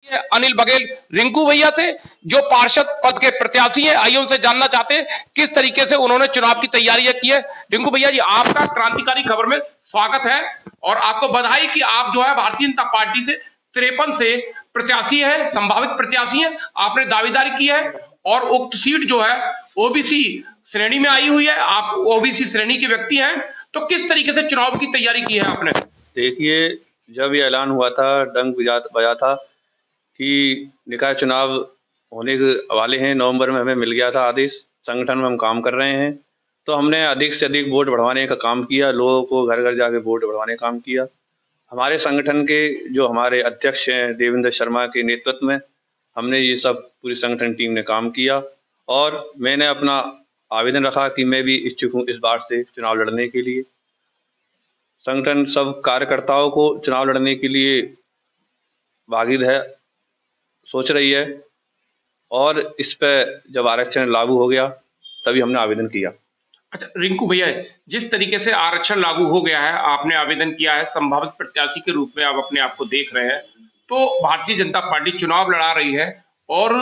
अनिल बघेल रिंकू भैया से, जो पार्षद पद के प्रत्याशी हैं। आइए उनसे जानना चाहते हैं किस तरीके से उन्होंने चुनाव की तैयारियां की है। रिंकू भैया जी, आपका क्रांतिकारी खबर में स्वागत है और आपको बधाई कि आप जो है भारतीय जनता पार्टी से 53 से प्रत्याशी है, संभावित प्रत्याशी है। आपने दावेदारी की है और उक्त सीट जो है ओबीसी श्रेणी में आई हुई है। आप ओबीसी श्रेणी के व्यक्ति हैं, तो किस तरीके से चुनाव की तैयारी की है आपने? देखिए, जब ये ऐलान हुआ था, डंक बजा था कि निकाय चुनाव होने वाले हैं, नवंबर में हमें मिल गया था आदेश। संगठन में हम काम कर रहे हैं, तो हमने अधिक से अधिक वोट बढ़वाने का काम किया, लोगों को घर घर जाके वोट बढ़वाने का काम किया। हमारे संगठन के जो हमारे अध्यक्ष हैं देवेंद्र शर्मा के नेतृत्व में हमने ये सब पूरी संगठन टीम ने काम किया और मैंने अपना आवेदन रखा कि मैं भी इच्छुक हूँ इस बार से चुनाव लड़ने के लिए। संगठन सब कार्यकर्ताओं को चुनाव लड़ने के लिए भागीद है, सोच रही है और इस पे जब आरक्षण लागू हो गया तभी हमने आवेदन किया। अच्छा रिंकू भैया, जिस तरीके से आरक्षण लागू हो गया है, आपने आवेदन किया है, संभावित प्रत्याशी के रूप में आप अपने आप को देख रहे हैं, तो भारतीय जनता पार्टी चुनाव लड़ा रही है और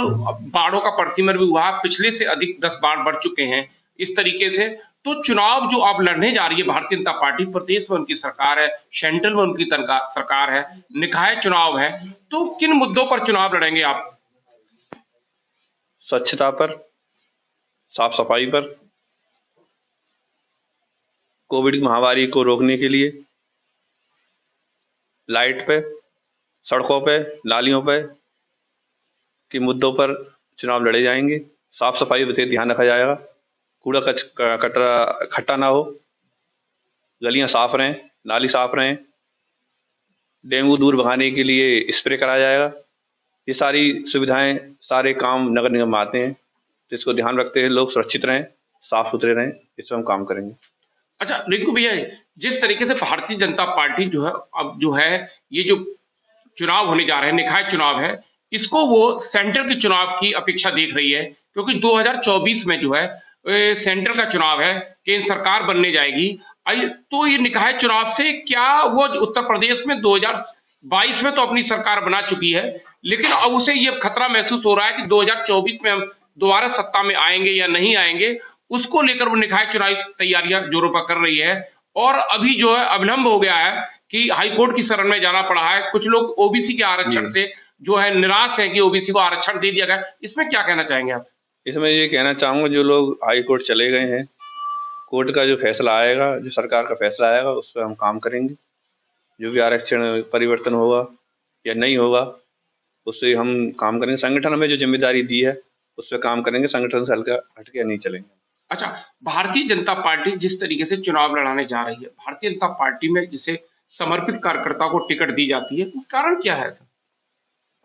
बाढ़ों का प्रतिमर भी हुआ, पिछले से अधिक 10 बाढ़ बढ़ चुके हैं। इस तरीके से तो चुनाव जो आप लड़ने जा रही है भारतीय जनता पार्टी, प्रदेश में उनकी सरकार है, सेंट्रल में उनकी सरकार है, निकाय चुनाव है, तो किन मुद्दों पर चुनाव लड़ेंगे आप? स्वच्छता पर, साफ सफाई पर, कोविड महामारी को रोकने के लिए, लाइट पे, सड़कों पे, नालियों पे के मुद्दों पर चुनाव लड़े जाएंगे। साफ सफाई पे ध्यान रखा जाएगा, कूड़ा कचरा इकट्ठा ना हो, गलियां साफ रहें, नाली साफ रहें, डेंगू दूर भगाने के लिए स्प्रे कराया जाएगा। ये सारी सुविधाएं, सारे काम नगर निगम में आते हैं, जिसको ध्यान रखते हैं लोग सुरक्षित रहें, साफ सुथरे रहें, इस पर हम काम करेंगे। अच्छा रिंकू भैया, जिस तरीके से भारतीय जनता पार्टी जो है, अब जो है ये जो चुनाव होने जा रहे हैं, निकाय चुनाव है, इसको वो सेंटर के चुनाव की अपेक्षा देख रही है, क्योंकि 2024 में जो है सेंटर का चुनाव है, केंद्र सरकार बनने जाएगी। तो ये निकाय चुनाव से क्या वो उत्तर प्रदेश में 2022 में तो अपनी सरकार बना चुकी है, लेकिन अब उसे ये खतरा महसूस हो रहा है कि 2024 में हम दोबारा सत्ता में आएंगे या नहीं आएंगे, उसको लेकर वो निकाय चुनाव की तैयारियां जोरों पर कर रही है। और अभी जो है अविलंब हो गया है कि हाईकोर्ट की शरण में जाना पड़ा है। कुछ लोग ओबीसी के आरक्षण से जो है निराश है कि ओबीसी को आरक्षण दे दिया गया। इसमें क्या कहना चाहेंगे आप? इसमें ये कहना चाहूँगा, जो लोग हाई कोर्ट चले गए हैं, कोर्ट का जो फैसला आएगा, जो सरकार का फैसला आएगा, उस पर हम काम करेंगे। जो भी आरक्षण परिवर्तन होगा या नहीं होगा, उससे हम काम करेंगे। संगठन हमें जो जिम्मेदारी दी है उस पर काम करेंगे, संगठन से हट के नहीं चलेंगे। अच्छा, भारतीय जनता पार्टी जिस तरीके से चुनाव लड़ाने जा रही है, भारतीय जनता पार्टी में जिसे समर्पित कार्यकर्ता को टिकट दी जाती है, कारण क्या है?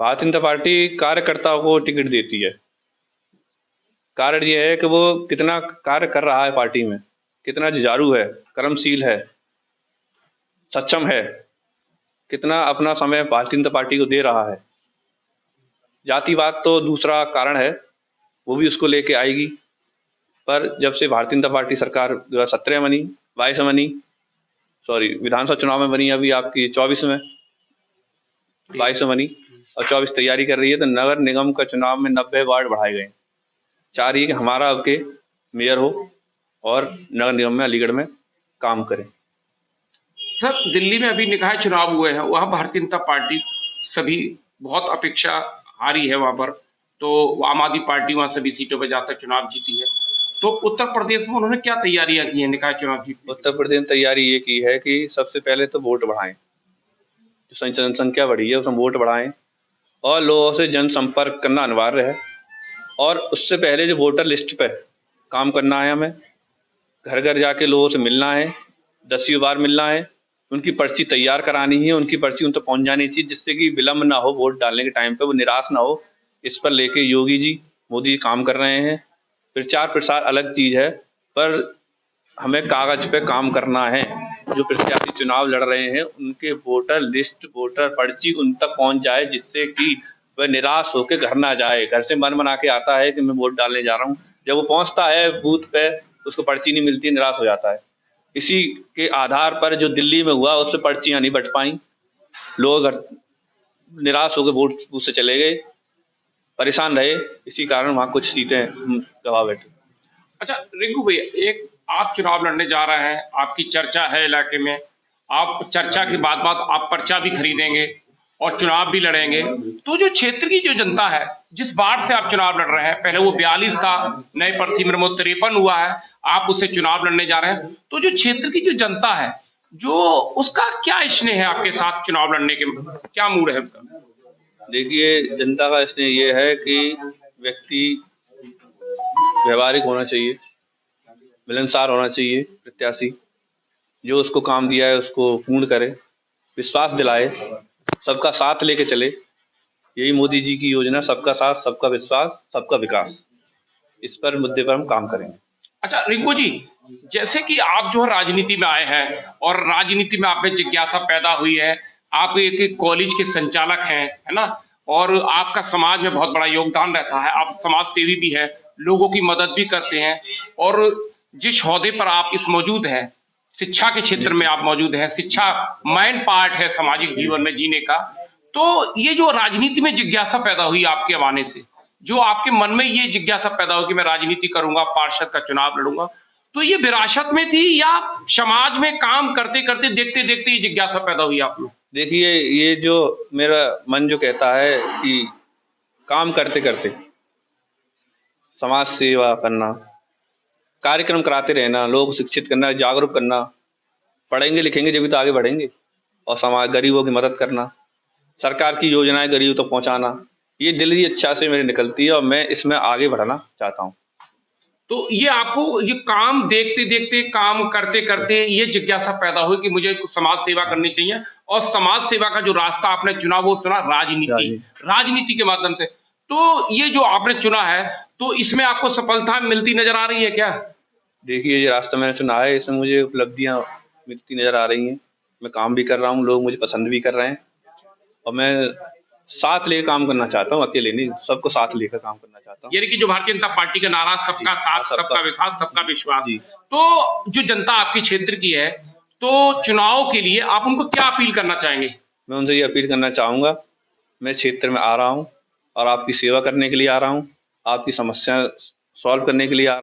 भारतीय जनता पार्टी कार्यकर्ताओं को टिकट देती है। कारण ये है कि वो कितना कार्य कर रहा है पार्टी में, कितना जुझारू है, कर्मशील है, सक्षम है, कितना अपना समय भारतीय जनता पार्टी को दे रहा है। जातिवाद तो दूसरा कारण है, वो भी उसको लेके आएगी। पर जब से भारतीय जनता पार्टी सरकार 2017 में बनी, 22 में बनी, विधानसभा चुनाव में बनी, अभी आपकी 24 में, 22 में बनी और 24 तैयारी कर रही है, तो नगर निगम का चुनाव में 90 वार्ड बढ़ाए गए। चाह रही है कि हमारा अब के मेयर हो और नगर निगम में अलीगढ़ में काम करें। सर, दिल्ली में अभी निकाय चुनाव हुए हैं, वहाँ भारतीय जनता पार्टी सभी बहुत अपेक्षा हारी है वहां पर, तो आम आदमी पार्टी वहां सभी सीटों पर जाकर चुनाव जीती है। तो उत्तर प्रदेश में उन्होंने क्या तैयारियां की हैं निकाय चुनाव की? उत्तर प्रदेश में तैयारी ये की है कि सबसे पहले तो वोट बढ़ाएं, जो जनसंख्या बढ़ी है उसमें वोट बढ़ाएं और लोगों से जनसंपर्क करना अनिवार्य है। और उससे पहले जो वोटर लिस्ट पे काम करना है, हमें घर घर जाके लोगों से मिलना है, 10वीं बार मिलना है, उनकी पर्ची तैयार करानी है, उनकी पर्ची उन तक पहुँच जानी चाहिए, जिससे कि विलम्ब ना हो, वोट डालने के टाइम पे वो निराश ना हो। इस पर लेके योगी जी, मोदी जी काम कर रहे हैं। प्रचार प्रसार अलग चीज़ है, पर हमें कागज पे काम करना है। जो प्रत्याशी चुनाव लड़ रहे हैं उनके वोटर लिस्ट, वोटर पर्ची उन तक पहुंच जाए, जिससे कि वह निराश होकर घर ना जाए। घर से मन बना के आता है कि मैं वोट डालने जा रहा हूं, जब वो पहुंचता है बूथ पे उसको पर्ची नहीं मिलती, निराश हो जाता है। इसी के आधार पर जो दिल्ली में हुआ, उससे पर्चियां नहीं बट पाई, लोग निराश होकर वोट बूथ से चले गए, परेशान रहे, इसी कारण वहाँ कुछ सीटें गवा बैठे। अच्छा रिंकू भैया, एक आप चुनाव लड़ने जा रहे हैं, आपकी चर्चा है इलाके में, आप चर्चा के बाद आप पर्चा भी खरीदेंगे और चुनाव भी लड़ेंगे। तो जो क्षेत्र की जो जनता है, जिस वार्ड से आप चुनाव लड़ रहे हैं, पहले वो 42 था, नए प्रति में 53 हुआ है, आप उससे चुनाव लड़ने जा रहे हैं। तो जो क्षेत्र की जो जनता है, जो उसका क्या स्नेह है आपके साथ चुनाव लड़ने के, क्या मूड है उसका? देखिए, जनता का स्नेह ये है कि व्यक्ति व्यवहारिक होना चाहिए, मिलनसार होना चाहिए, प्रत्याशी जो उसको काम दिया है उसको पूर्ण करे, विश्वास दिलाए, सबका साथ लेके चले। यही मोदी जी की योजना, सबका साथ, सबका विश्वास, सबका विकास। इस पर मुद्दे पर हम काम करेंगे। अच्छा रिंकू जी, जैसे कि आप जो है राजनीति में आए हैं और राजनीति में आप में जिज्ञासा पैदा हुई है, आप एक कॉलेज के संचालक हैं, है ना? और आपका समाज में बहुत बड़ा योगदान रहता है, आप समाज सेवी भी हैं, लोगों की मदद भी करते हैं और जिस ओहदे पर आप इस मौजूद हैं, शिक्षा के क्षेत्र में आप मौजूद हैं, शिक्षा मेन पार्ट है सामाजिक जीवन में जीने का। तो ये जो राजनीति में जिज्ञासा पैदा हुई आपके आने से, जो आपके मन में ये जिज्ञासा पैदा हो कि मैं राजनीति करूंगा, पार्षद का चुनाव लड़ूंगा, तो ये विरासत में थी या समाज में काम करते करते देखते देखते ये जिज्ञासा पैदा हुई आप में? देखिए, ये जो मेरा मन जो कहता है कि काम करते करते समाज सेवा करना, कार्यक्रम कराते रहना, लोगों को शिक्षित करना, जागरूक करना, पढ़ेंगे लिखेंगे जब तो आगे बढ़ेंगे, और समाज गरीबों की मदद करना, सरकार की योजनाएं गरीबों तक पहुंचाना, ये दिल की इच्छा से मेरी निकलती है और मैं इसमें आगे बढ़ना चाहता हूँ। तो ये आपको ये काम देखते देखते, काम करते करते ये जिज्ञासा पैदा हुई कि मुझे समाज सेवा करनी चाहिए और समाज सेवा का जो रास्ता आपने चुना वो चुना राजनीति, राजनीति के माध्यम से। तो ये जो आपने चुना है, तो इसमें आपको सफलता मिलती नजर आ रही है क्या? देखिए, ये रास्ता मैंने चुना है, इसमें मुझे उपलब्धियां मिलती नजर आ रही हैं, मैं काम भी कर रहा हूँ, लोग मुझे पसंद भी कर रहे हैं और मैं साथ लेकर काम करना चाहता हूँ, अकेले नहीं, सबको साथ लेकर काम करना चाहता हूँ। यानी कि जो भारतीय जनता पार्टी का नारा सबका साथ, सबका विश्वास, सबका विश्वास। जी। तो जो जनता आपकी क्षेत्र की है, तो चुनाव के लिए आप उनको क्या अपील करना चाहेंगे? मैं उनसे ये अपील करना चाहूँगा, मैं क्षेत्र में आ रहा हूँ और आपकी सेवा करने के लिए आ रहा हूँ, आपकी समस्या सॉल्व करने के लिए आ